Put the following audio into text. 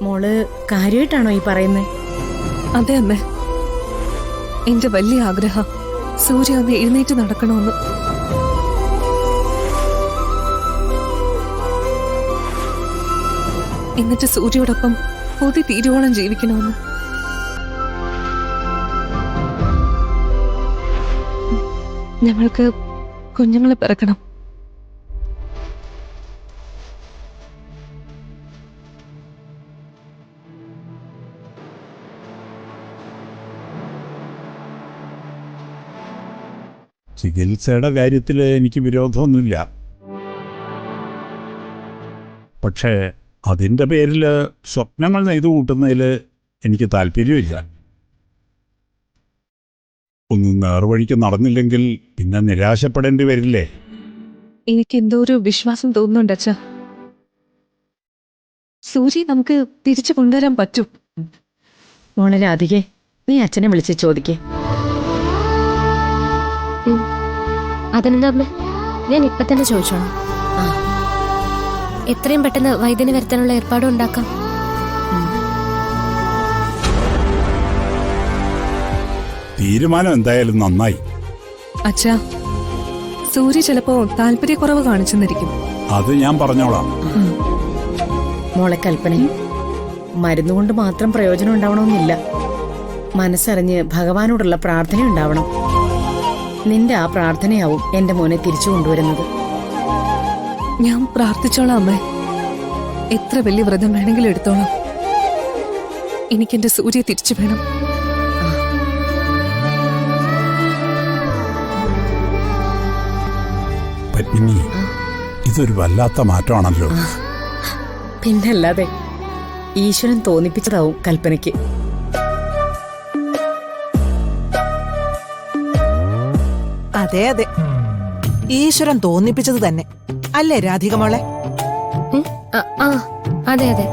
മോള് കാര്യമായിട്ടാണോ ഈ പറയുന്നത്? അതെ അമ്മേ, എന്റെ വലിയ ആഗ്രഹം സൂര്യ ഒന്ന് എഴുന്നേറ്റ് നടക്കണമെന്ന്. എന്നിട്ട് സൂര്യയോടൊപ്പം പൊതി തീരുവോളം ജീവിക്കണമെന്ന്. ഞങ്ങൾക്ക് കുഞ്ഞുങ്ങളെ പിറക്കണം. ചികിത്സയുടെ കാര്യത്തിൽ എനിക്ക് വിരോധമൊന്നുമില്ല. പക്ഷേ അതിൻ്റെ പേരിൽ സ്വപ്നങ്ങൾ നെയ്തു കൂട്ടുന്നതിൽ എനിക്ക് താല്പര്യമില്ല. ഒന്നും നേർവഴിക്ക് നടന്നില്ലെങ്കിൽ പിന്നെ നിരാശപ്പെടേണ്ടി വരില്ലേ? എനിക്ക് എന്തോ ഒരു വിശ്വാസം തോന്നുന്നുണ്ട് അച്ഛാ. സൂര്യ നമുക്ക് തിരിച്ചു കൊണ്ടുവരാൻ പറ്റും. മോളെ രാധികെ, നീ അച്ഛനെ വിളിച്ച് ചോദിക്കേ. അതെന്താ അമ്മ, ഞാൻ ഇപ്പൊ തന്നെ ചോദിച്ചോളാം. എത്രയും പെട്ടെന്ന് വൈദ്യനെ വരുത്താനുള്ള ഏർപ്പാടും ഉണ്ടാക്കാം. തീരുമാനം എന്തായാലും നന്നായി. അച്ഛാ, സൂര്യ ചിലപ്പോ താല്പര്യക്കുറവ് കാണിച്ചെന്നിരിക്കും. അത് ഞാൻ പറഞ്ഞോളാം. മോളെ കൽപ്പന, മരുന്നുകൊണ്ട് മാത്രം പ്രയോജനം ഉണ്ടാവണമെന്നില്ല. മനസ്സറിഞ്ഞ് ഭഗവാനോടുള്ള പ്രാർത്ഥന ഉണ്ടാവണം. നിന്റെ ആ പ്രാർത്ഥനയാവും എന്റെ മോനെ തിരിച്ചു കൊണ്ടുവരുന്നത്. ഞാൻ പ്രാർത്ഥിച്ചോളാം അമ്മേ. എത്ര വലിയ വ്രതം വേണമെങ്കിലും എടുത്തോളാം. എനിക്കെന്റെ സൂര്യ തിരിച്ചു വേണം. പത്മിനി, ഇതൊരു വല്ലാത്ത മാറ്റമാണല്ലോ. പിന്നല്ലാതെ ഈശ്വരൻ തോന്നിപ്പിച്ചതാവും കൽപ്പനയ്ക്ക്. അതെ അതെ, ഈശ്വരൻ തോന്നിപ്പിച്ചത് തന്നെ അല്ലേ രാധിക മോളെ? അതെ അതെ.